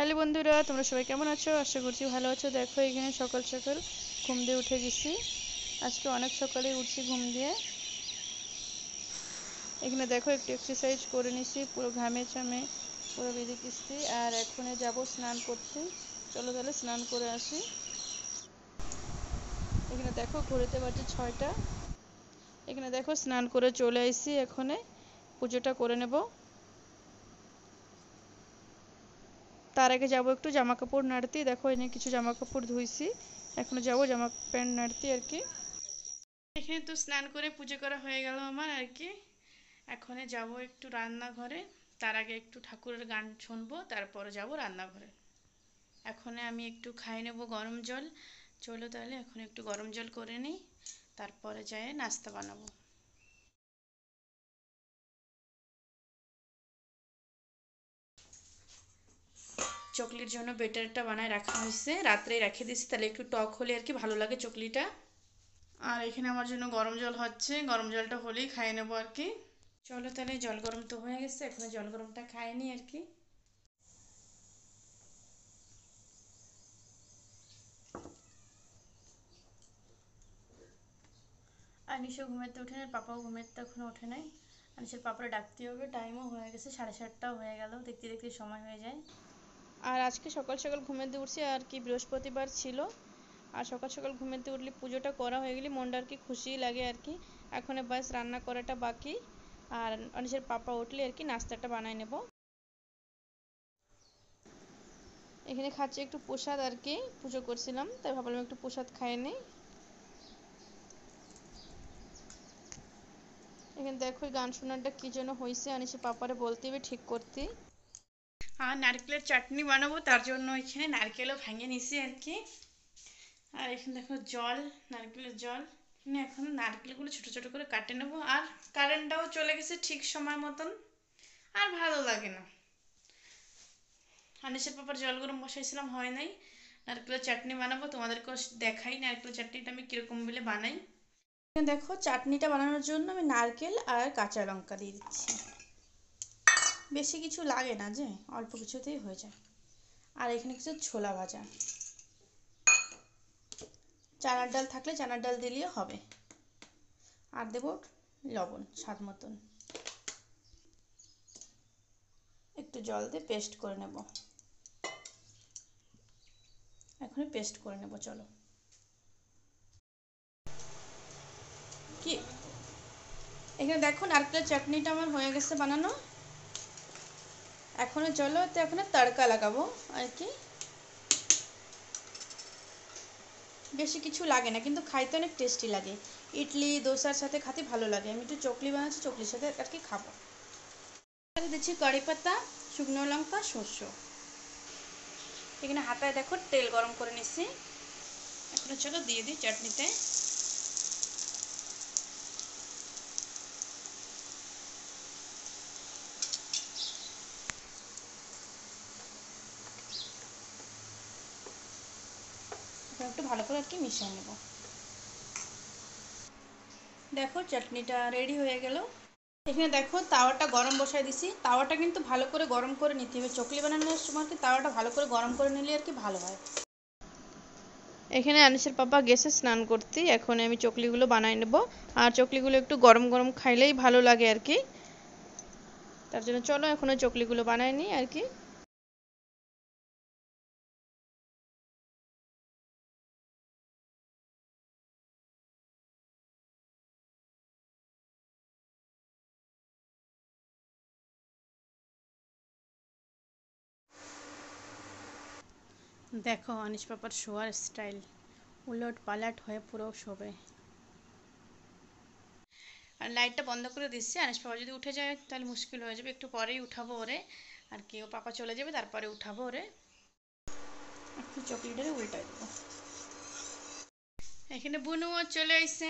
Hello বন্ধুরা, তোমরা সবাই কেমন আছো? আশা করছি ভালো আছো। দেখো এখানে সকাল সকাল ঘুম দিয়ে উঠে গেছি। আজকে অনেক সকালে উঠছি ঘুম দিয়ে। এখানে দেখো একটু এক্সারসাইজ করে নিছি, পুরো ঘামে চামে পুরো বেঁধে গেছি। আর এখন যাব স্নান করতে। চলো তাহলে স্নান করে আসি। এখানে দেখো ঘড়িতে বাজে 6টা। এখানে দেখো স্নান করে চলে আসি। এখানে পুজোটা করে নেব। তার আগে যাব একটু জামা কাপড় নাড়তে। দেখো এনে কিছু জামা কাপড় ধুইছি, এখনো যাব জামা প্যান্ট নাড়তে আর কি। এখানে তো স্নান করে পুজো করা হয়ে গেল আমার আর কি। এখন যাব একটু রান্নাঘরে। তার আগে একটু ঠাকুরের গান শুনবো, তারপরে যাব রান্নাঘরে। এখন আমি একটু খাই নেব গরম জল। চলো তাহলে এখন একটু গরম জল করে নিই, তারপরে যাই নাস্তা বানাবো। চকলির জন্য বেটারটা বানায় রাখা হয়েছে, রাত্রেই রেখে দিয়েছি, তাহলে একটু টক হলে আর কি ভালো লাগে চকলিটা। আর এখানে আমার জন্য গরম জল হচ্ছে, গরম জলটা হলেই খাই নেবো আর কি। চলো তাহলে, জল গরম তো হয়ে গেছে, এখন জল গরমটা খাই নি আর কি। আনিশও ঘুমাতে ওঠে নাই, পাপাও ঘুমাতে এখনো ওঠে নাই। আনিসের পাপারা ডাকতে হবে, টাইমও হয়ে গেছে, 7:30টাও হয়ে গেল, দেখতে দেখতে সময় হয়ে যায়। আর আজকে সকাল সকাল ঘুমাতে উঠছি আর কি, বৃহস্পতিবার ছিল। আর সকাল সকাল ঘুমাতে উঠলে পুজোটা করা হয়ে গেলে মনটা আর কি খুশি লাগে আর কি। এখন বাস রান্না করাটা বাকি। আর আনিসের পাপা উঠলে আর কি নাস্তাটা বানাই নেব। এখানে খাচ্ছি একটু প্রসাদ আর কি, পুজো করছিলাম তাই ভাবলাম একটু প্রসাদ খাই নিই। এখানে দেখো গান শোনাটা কি যেন হয়েছে, আনিসের পাপারে বলতে হবে ঠিক করতে। আর নারকেলের চাটনি বানাবো, তার জন্য এখানে নারকেলও ভেঙে নিছি আর কি। আর এখানে দেখো জল, নারকেলের জল। এখানে এখন নারকেলগুলো ছোট ছোট করে কাটে নেবো। আর কারেন্টটাও চলে গেছে ঠিক সময় মতন, আর ভালো লাগে না। আনিসের পাপার জল গরম বসাইছিলাম, হয় নাই। নারকেলের চাটনি বানাবো, তোমাদেরকেও দেখাই নারকেলের চাটনিটা আমি কিরকম বলে বানাই। দেখো চাটনিটা বানানোর জন্য আমি নারকেল আর কাঁচা লঙ্কা দিয়ে দিচ্ছি। বেশি কিছু লাগে না, যে অল্প কিছুতেই হয়ে যায়। আর এখানে কিছু ছোলা ভাজা, চানার ডাল থাকলে চানার ডাল দিলেও হবে। আর দেব লবণ স্বাদ মতন। একটু জল দিয়ে পেস্ট করে নেব। এখনই পেস্ট করে নেব, চলো। কি এখানে দেখো নারকেলের চাটনিটা আমার হয়ে গেছে বানানো। এখনো চলো তো, এখন তড়কা লাগাবো আর কি। বেশি কিছু লাগে না, কিন্তু খাইতে অনেক টেস্টি লাগে। ইডলি দোসার সাথে খেতে ভালো লাগে। আমি একটু চকলি বানাচ্ছি, চকলির সাথে আর কি খাবো। দিচ্ছি কারি পাতা, শুকনো লঙ্কা, সরষে। এখানে হাতায় দেখো তেল গরম করে নিচ্ছি। এখন চলো দিয়ে দিই চাটনিতে। একটু ভালো করে আর কি মিশিয়ে নেব। দেখো চাটনিটা রেডি হয়ে গেল। এখানে দেখো তাওয়াটা গরম বসায় দিছি। তাওয়াটা কিন্তু ভালো করে গরম করে নিতে হবে, চকলি বানানোর সময় কি তাওয়াটা ভালো করে গরম করে নিলে আর কি ভালো হয়। এখানে আনিসের পাপা গেছে স্নান করতে, এখন আমি চকলিগুলো বানাই নেব। আর চকলিগুলো একটু গরম গরম খাইলেই ভালো লাগে আর কি। তার জন্য চলো এখন ওই চকলিগুলো বানাই নিই আর কি। দেখো আনিস পাপার শোয়ার স্টাইল, উলট পালাট হয়ে পুরো শোবে। আর লাইটটা বন্ধ করে দিচ্ছি, আনিস পাপা যদি উঠে যায় তাহলে মুশকিল হয়ে যাবে, একটু পরেই উঠাবো ওরে আর কি। ও পাপা চলে যাবে তারপরে উঠাবো ওরে। একটু চকলেটের উল্টাই দেবো। এখানে বুনুও চলে আইছে।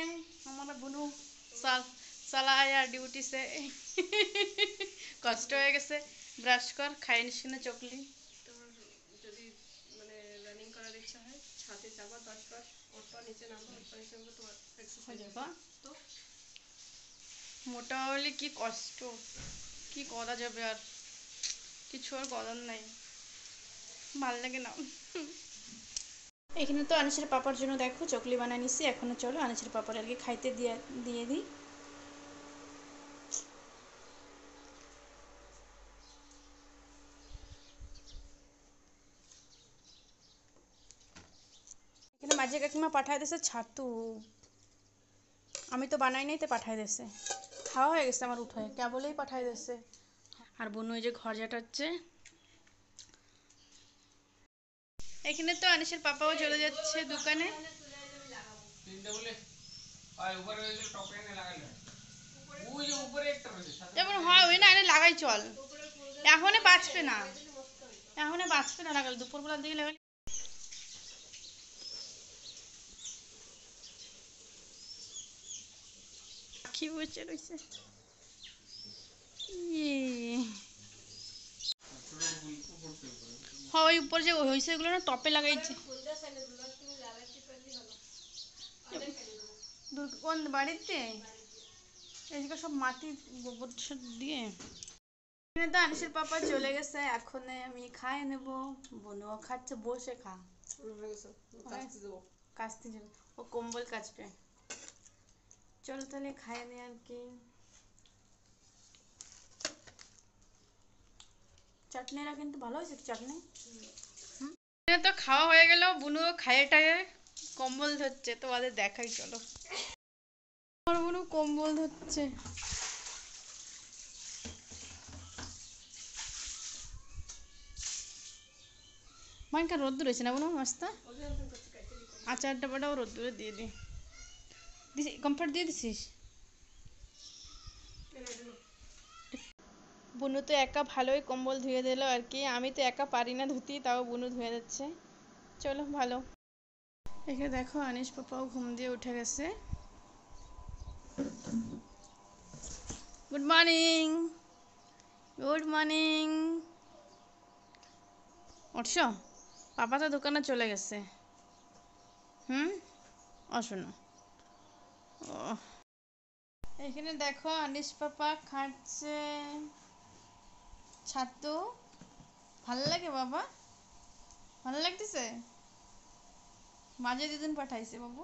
আমার বুনু চাল চালায়া ডিউটি সে কষ্ট হয়ে গেছে। ব্রাশ কর, খাই নিস না চকলি। যদি মানে রানিং করার ইচ্ছা হয়, ছাদে যাবা 10 বার, ওর নিচে নামবো, ওর নিচে নামবো, তোমার এক্সারসাইজ হবে। তো মোটা হলে কি কষ্ট, কি করা যাবে, আর কিছু আর করার নাই। ভালো লাগে না। এখানে তো আনিসের পাপার জন্য দেখো চকলি বানাই নিছি, এখনো চলো আনিসের পাপার আর কি খাইতে দিয়ে দিয়ে দিই। এখানে মাঝে কাকিমা পাঠায় দিয়েছে ছাতু, আমি তো বানাই নাই তো পাঠায় দিয়েছে, খাওয়া হয়ে গেছে আমার উঠে কেবলেই পাঠায় দিয়েছে। আর বোন ওই যে ঘর ঝাঁটাচ্ছে। এখানে তো আনিসের পাপাও চলে যাচ্ছে দোকানে। যেমন হয় ওই না এনে লাগাই চল, এখনই বাঁচবে না, এখনই বাঁচবে না লাগালে দুপুরবেলার দিকে লাগালে। কি বসে রয়েছে হ্যাঁ ওই উপর যে হয়েছে এগুলো না টপে লাগাইছে। কোন বাড়িতে এদিকে সব মাটি গোবর দিয়ে। এখানে তো আনিসের পাপা চলে গেছে, এখন আমি খাই নেব, বোনও খাচ্ছে, বসে খা, কাচতে যাবে, ও কম্বল কাচবে। চল তাহলে খাই নে আর কি। চাটনিটা কিন্তু ভালো হয়েছে চাটনি। তো খাওয়া হয়ে গেল, বুনু খাইয়ে টাইয়ে কম্বল ধরছে, তোমাদের দেখাই চলো। আমার বুনু কম্বল ধরছে। মাইনকা রোদ্দুর হয়েছে না বুনু মস্ত, আচার ডাবাটাও রোদ্দুরে দিয়ে দি দিছি, কমফর্ট দিয়ে দিছিস। বুনু তো একা ভালোই কম্বল ধুয়ে দিল আর কি, আমি তো একা পারি না ধুতি, তাও বুনু ধুয়ে দিচ্ছে, চলো ভালো। এখানে দেখো আনিস পাপাও ঘুম দিয়ে উঠে গেছে। Good morning, good morning. উঠছো? পাপা তো দোকানে চলে গেছে। ও শোনো, ও এখানে দেখো আনিস পাপা খাচ্ছে ছাতু। ভালো লাগে বাবা, ভালো লাগতেছে। মাঝে দিদুন পাঠাইছে বাবু,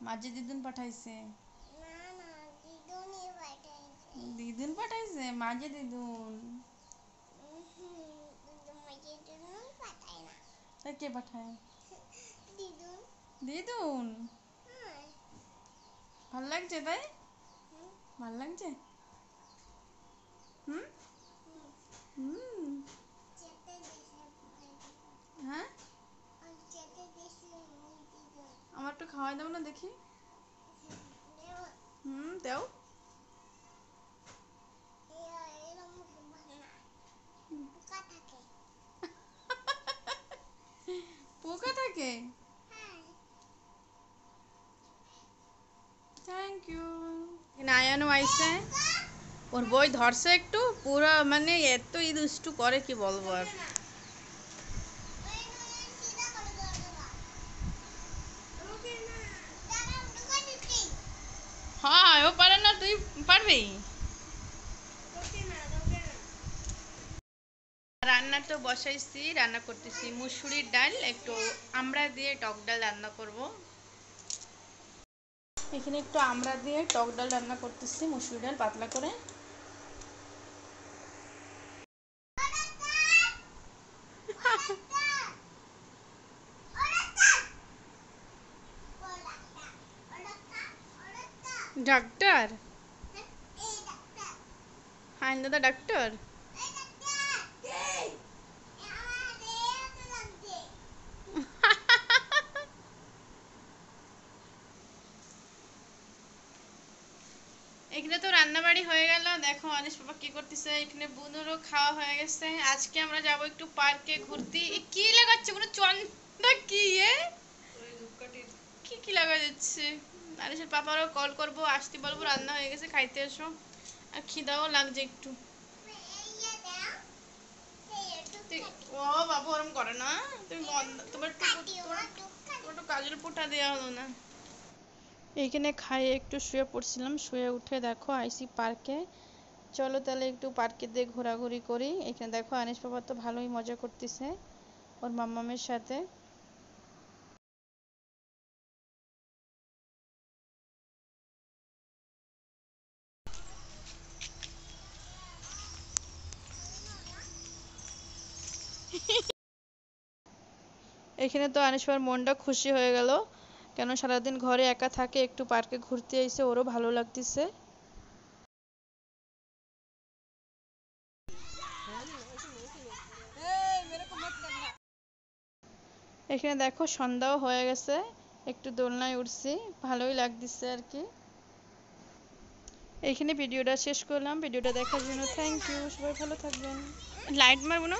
মাঝে দিদুন পাঠাইছে, দিদুন পাঠাইছে, মাঝে দিদুন। তাই কে পাঠায়? দিদুন। ভাল লাগছে তাই, ভাল লাগছে। হুম হুম হ্যাঁ আমার একটু খাওয়াই দাও না দেখি। দাও। পোকা থাকে, থ্যাংক ইউ। নায়ানো আইসে, ওর বই ধরছে একটু পুরো, মানে এত দুষ্টু করে কি বলবো আর। হ্যাঁ ও পারে না, তুই পারবি। রান্না তো বসাইছি, রান্না করতেছি মুসুরির ডাল, একটু আমড়া দিয়ে টক ডাল রান্না করব। এখানে একটু আমড়া দিয়ে টক ডাল রান্না করতেছি, মুসুরি ডাল পাতলা করে। ডাক্তার, হ্যাঁ দাদা ডাক্তার। এখানে তো রান্নাবাড়ি হয়ে গেল, দেখো আনিস বাবা কি করতেছে, এখানে বুনুরও খাওয়া হয়ে গেছে। আজকে আমরা যাব একটু পার্কে ঘুরতে। কি লাগাচ্ছে কোনো চন্দা কি কি কি লাগা যাচ্ছে। আনিসের পাপারও কল করব, আসতে বলবো রান্না হয়ে গেছে খাইতে এসো, আর খিদাও লাগছে একটু। ও বাবু ওরম করে না, তুমি তোমার একটু কাজল পোটা দেওয়া হলো না। এইখানে খাইয়ে একটু শুয়ে পড়ছিলাম, শুয়ে উঠে দেখো আইসি পার্কে। চলো তাহলে একটু পার্কে দিয়ে ঘোরাঘুরি করি। এখানে দেখো আনিস বাবা তো ভালোই মজা করতেছে ওর মাম্মামের সাথে। এখানে তো আনিস বাবার মনটা খুশি হয়ে গেল, কেন সারাদিন ঘরে একা থাকে, একটু পার্কে ঘুরতে আইছে, ওরও ভালো লাগতেছে। এখানে দেখো সন্ধ্যাও হয়ে গেছে, একটু দোলনায় উঠছি, ভালোই লাগতেছে আর কি। এইখানে ভিডিওটা শেষ করলাম। ভিডিওটা দেখার জন্য থ্যাংক ইউ, সবাই ভালো থাকবেন। লাইট মারবো না।